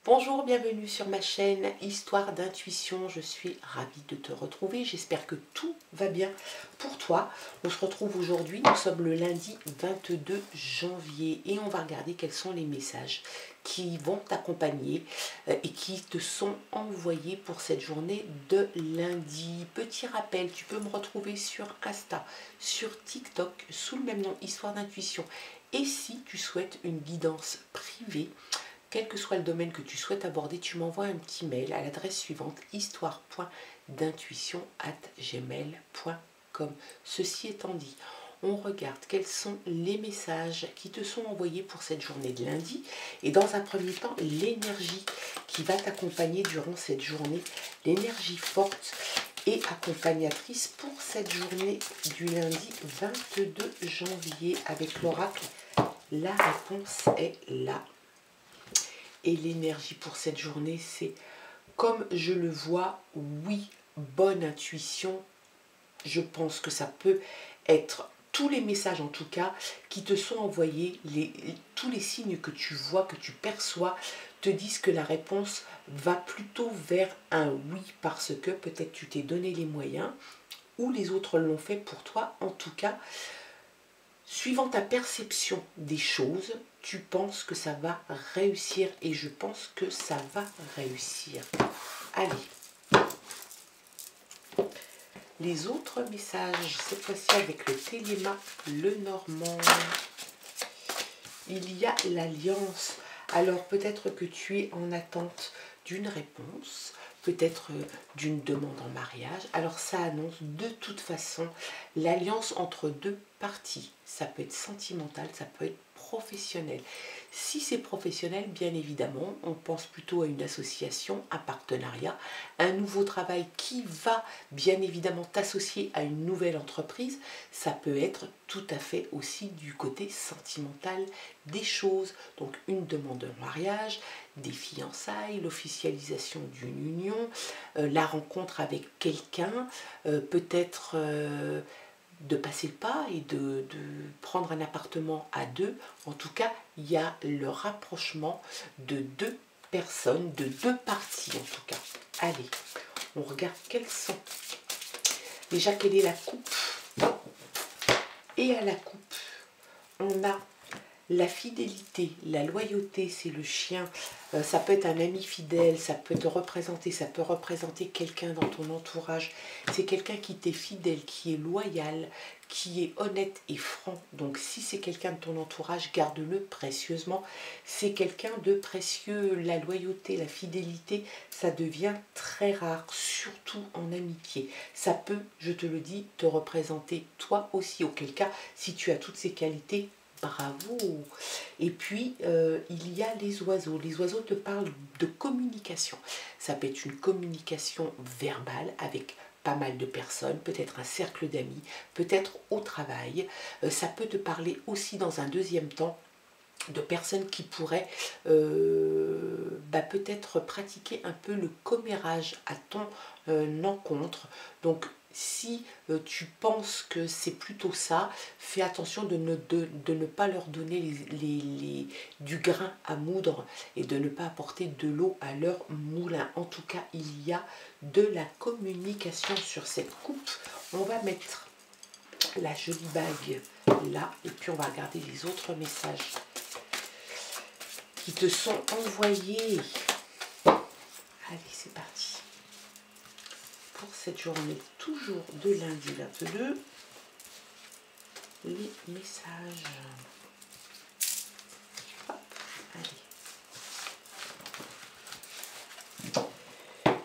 Bonjour, bienvenue sur ma chaîne Histoire d'intuition. Je suis ravie de te retrouver. J'espère que tout va bien pour toi. On se retrouve aujourd'hui. Nous sommes le lundi 22 janvier et on va regarder quels sont les messages qui vont t'accompagner et qui te sont envoyés pour cette journée de lundi. Petit rappel, tu peux me retrouver sur Insta, sur TikTok sous le même nom, Histoire d'intuition. Et si tu souhaites une guidance privée, quel que soit le domaine que tu souhaites aborder, tu m'envoies un petit mail à l'adresse suivante, histoire.d'intuition@gmail.com. Ceci étant dit, on regarde quels sont les messages qui te sont envoyés pour cette journée de lundi. Et dans un premier temps, l'énergie qui va t'accompagner durant cette journée, l'énergie forte et accompagnatrice pour cette journée du lundi 22 janvier avec l'oracle. La réponse est là. Et l'énergie pour cette journée, c'est comme je le vois, oui, bonne intuition. Je pense que ça peut être tous les messages en tout cas qui te sont envoyés, tous les signes que tu vois, que tu perçois, te disent que la réponse va plutôt vers un oui parce que peut-être tu t'es donné les moyens ou les autres l'ont fait pour toi. En tout cas, suivant ta perception des choses, tu penses que ça va réussir et je pense que ça va réussir. Allez. Les autres messages, cette fois-ci avec le Téléma, le Normand. Il y a l'Alliance. Alors peut-être que tu es en attente d'une réponse, peut-être d'une demande en mariage. Alors ça annonce de toute façon l'alliance entre deux parties. Ça peut être sentimental, ça peut être professionnel. Si c'est professionnel, bien évidemment, on pense plutôt à une association, un partenariat, un nouveau travail qui va bien évidemment t'associer à une nouvelle entreprise. Ça peut être tout à fait aussi du côté sentimental des choses. Donc une demande en mariage, des fiançailles, l'officialisation d'une union, la rencontre avec quelqu'un, peut-être de passer le pas et de prendre un appartement à deux. En tout cas, il y a le rapprochement de deux personnes, de deux parties en tout cas. Allez, on regarde quelles sont. Déjà, quelle est la coupe? Et à la coupe, on a la fidélité, la loyauté, c'est le chien. Ça peut être un ami fidèle, ça peut te représenter, ça peut représenter quelqu'un dans ton entourage. C'est quelqu'un qui t'est fidèle, qui est loyal, qui est honnête et franc. Donc si c'est quelqu'un de ton entourage, garde-le précieusement. C'est quelqu'un de précieux. La loyauté, la fidélité, ça devient très rare, surtout en amitié. Ça peut, je te le dis, te représenter toi aussi. Auquel cas, si tu as toutes ces qualités, bravo. Et puis, il y a les oiseaux. Les oiseaux te parlent de communication. Ça peut être une communication verbale avec pas mal de personnes, peut-être un cercle d'amis, peut-être au travail. Ça peut te parler aussi dans un deuxième temps de personnes qui pourraient peut-être pratiquer un peu le commérage à ton encontre. Donc si tu penses que c'est plutôt ça, fais attention de ne pas leur donner du grain à moudre et de ne pas apporter de l'eau à leur moulin. En tout cas, il y a de la communication sur cette coupe. On va mettre la jolie bague là et puis on va regarder les autres messages qui te sont envoyés. Allez, c'est parti. Pour cette journée, toujours de lundi 22, les messages. Hop, allez.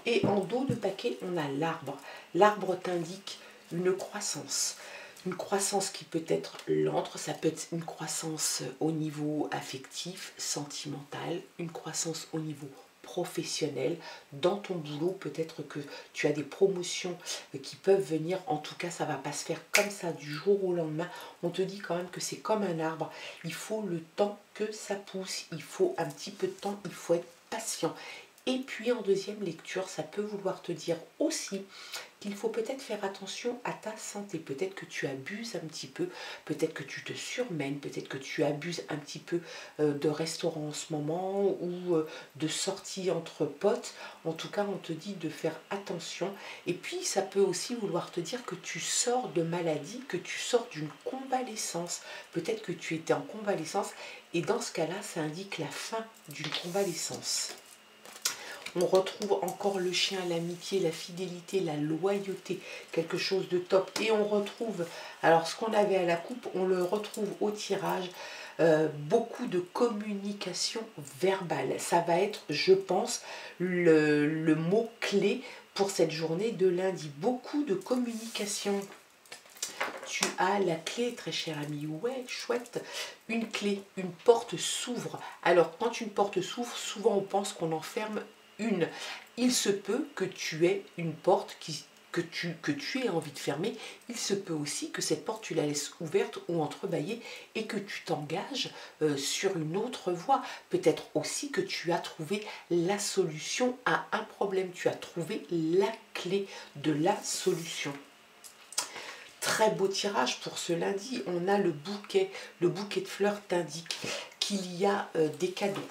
Et en dos de paquet, on a l'arbre. L'arbre t'indique une croissance. Une croissance qui peut être lente, ça peut être une croissance au niveau affectif, sentimental, une croissance au niveau professionnel. Dans ton boulot, peut-être que tu as des promotions qui peuvent venir. En tout cas, ça ne va pas se faire comme ça du jour au lendemain. On te dit quand même que c'est comme un arbre. Il faut le temps que ça pousse. Il faut un petit peu de temps. Il faut être patient. Et puis en deuxième lecture, ça peut vouloir te dire aussi qu'il faut peut-être faire attention à ta santé. Peut-être que tu abuses un petit peu, peut-être que tu te surmènes, peut-être que tu abuses un petit peu de restaurants en ce moment ou de sorties entre potes. En tout cas, on te dit de faire attention. Et puis, ça peut aussi vouloir te dire que tu sors de maladie, que tu sors d'une convalescence. Peut-être que tu étais en convalescence et dans ce cas-là, ça indique la fin d'une convalescence. On retrouve encore le chien, l'amitié, la fidélité, la loyauté, quelque chose de top. Et on retrouve, alors ce qu'on avait à la coupe, on le retrouve au tirage, beaucoup de communication verbale. Ça va être, je pense, le mot clé pour cette journée de lundi. Beaucoup de communication. Tu as la clé, très cher ami. Ouais, chouette. Une clé, une porte s'ouvre. Alors, quand une porte s'ouvre, souvent on pense qu'on enferme une. Il se peut que tu aies une porte que tu aies envie de fermer. Il se peut aussi que cette porte, tu la laisses ouverte ou entrebâillée et que tu t'engages sur une autre voie. Peut-être aussi que tu as trouvé la solution à un problème. Tu as trouvé la clé de la solution. Très beau tirage pour ce lundi. On a le bouquet. Le bouquet de fleurs t'indique qu'il y a des cadeaux.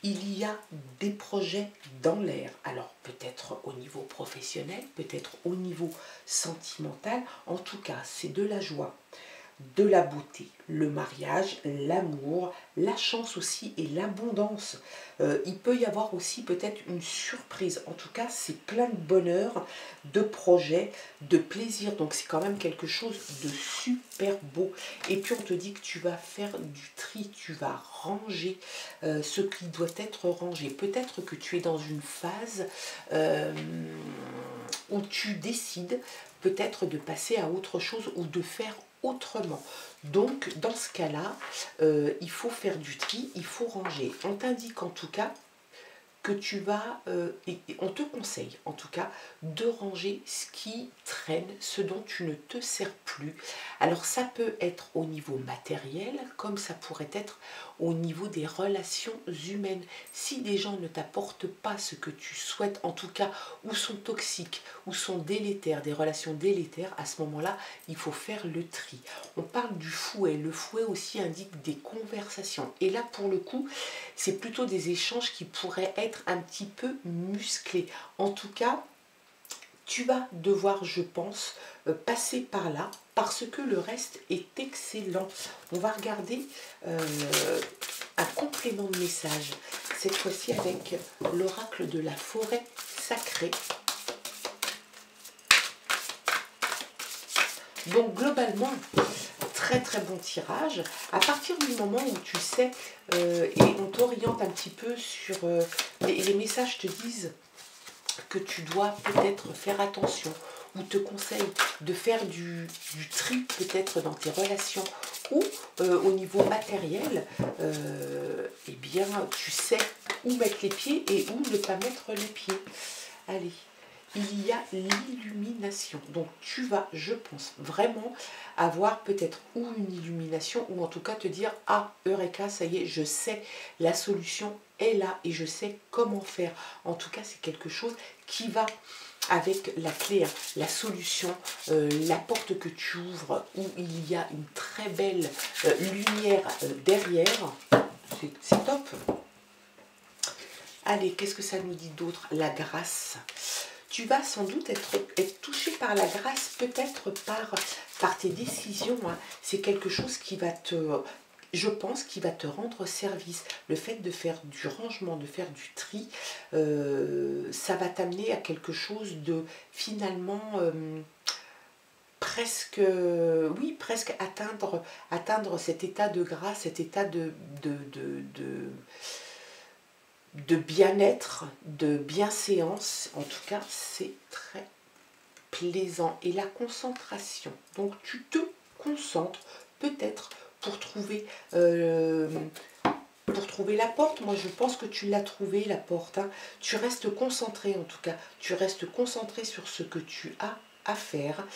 Il y a des projets dans l'air. Alors peut-être au niveau professionnel, peut-être au niveau sentimental. En tout cas, c'est de la joie, de la beauté, le mariage, l'amour, la chance aussi et l'abondance. Il peut y avoir aussi peut-être une surprise. En tout cas, c'est plein de bonheur, de projets, de plaisir. Donc c'est quand même quelque chose de super beau. Et puis on te dit que tu vas faire du tri, tu vas ranger ce qui doit être rangé. Peut-être que tu es dans une phase où tu décides peut-être de passer à autre chose ou de faire autrement. Donc dans ce cas-là, il faut faire du tri, il faut ranger. On t'indique en tout cas que tu vas, et on te conseille en tout cas, de ranger ce qui traîne, ce dont tu ne te sers plus. Alors ça peut être au niveau matériel, comme ça pourrait être au niveau des relations humaines. Si des gens ne t'apportent pas ce que tu souhaites, en tout cas, ou sont toxiques, ou sont délétères, des relations délétères, à ce moment-là, il faut faire le tri. On parle du fouet. Le fouet aussi indique des conversations. Et là, pour le coup, c'est plutôt des échanges qui pourraient être un petit peu musclés. En tout cas, tu vas devoir, je pense, passer par là parce que le reste est excellent. On va regarder un complément de message, cette fois-ci avec l'oracle de la forêt sacrée. Donc globalement, très très bon tirage. À partir du moment où tu sais, et on t'oriente un petit peu sur... les messages te disent que tu dois peut-être faire attention ou te conseille de faire du tri peut-être dans tes relations ou au niveau matériel, eh bien tu sais où mettre les pieds et où ne pas mettre les pieds. Allez, il y a l'illumination. Donc tu vas, je pense, vraiment avoir peut-être ou une illumination ou en tout cas te dire « Ah, Eureka, ça y est, je sais, la solution est là et je sais comment faire. » En tout cas, c'est quelque chose qui va avec la clé, hein, la solution, la porte que tu ouvres où il y a une très belle lumière derrière. C'est top. Allez, qu'est-ce que ça nous dit d'autre? La grâce. Tu vas sans doute être touché par la grâce, peut-être par tes décisions. Hein. C'est quelque chose qui va te... Je pense qu'il va te rendre service. Le fait de faire du rangement, de faire du tri, ça va t'amener à quelque chose de finalement presque, oui, presque atteindre cet état de grâce, cet état de bien-être, de bienséance. En tout cas, c'est très plaisant. Et la concentration. Donc, tu te concentres peut-être pour trouver la porte. Moi, je pense que tu l'as trouvée, la porte. Hein. Tu restes concentré, en tout cas. Tu restes concentré sur ce que tu as à faire,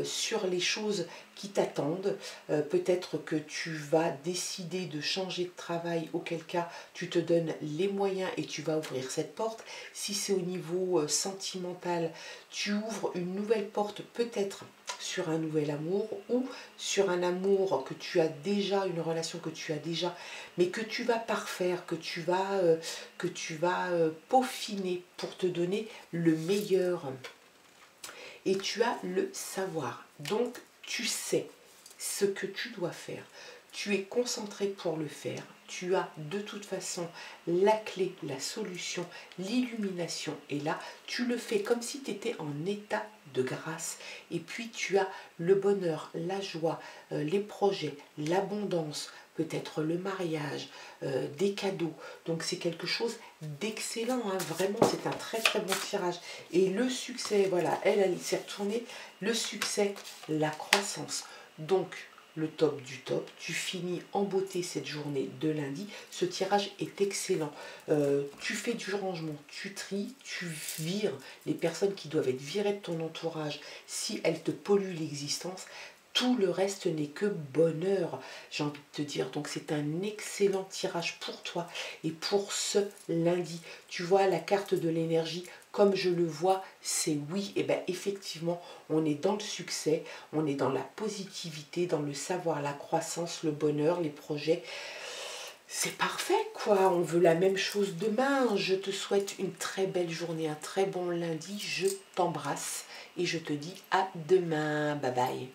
sur les choses qui t'attendent. Peut-être que tu vas décider de changer de travail, auquel cas tu te donnes les moyens et tu vas ouvrir cette porte. Si c'est au niveau sentimental, tu ouvres une nouvelle porte, peut-être sur un nouvel amour ou sur un amour que tu as déjà, une relation que tu as déjà, mais que tu vas parfaire, que tu vas peaufiner pour te donner le meilleur. Et tu as le savoir. Donc, tu sais ce que tu dois faire. Tu es concentré pour le faire. Tu as de toute façon la clé, la solution, l'illumination. Et là, tu le fais comme si tu étais en état de grâce. Et puis, tu as le bonheur, la joie, les projets, l'abondance, peut-être le mariage, des cadeaux. Donc, c'est quelque chose d'excellent. Hein. Vraiment, c'est un très très bon tirage. Et le succès, voilà, elle s'est retournée. Le succès, la croissance. Donc, le top du top. Tu finis en beauté cette journée de lundi. Ce tirage est excellent. Tu fais du rangement, tu tries, tu vires les personnes qui doivent être virées de ton entourage si elles te polluent l'existence. Tout le reste n'est que bonheur, j'ai envie de te dire. Donc c'est un excellent tirage pour toi et pour ce lundi. Tu vois la carte de l'énergie, comme je le vois, c'est oui. Et bien effectivement, on est dans le succès, on est dans la positivité, dans le savoir, la croissance, le bonheur, les projets. C'est parfait quoi, on veut la même chose demain. Je te souhaite une très belle journée, un très bon lundi. Je t'embrasse et je te dis à demain. Bye bye.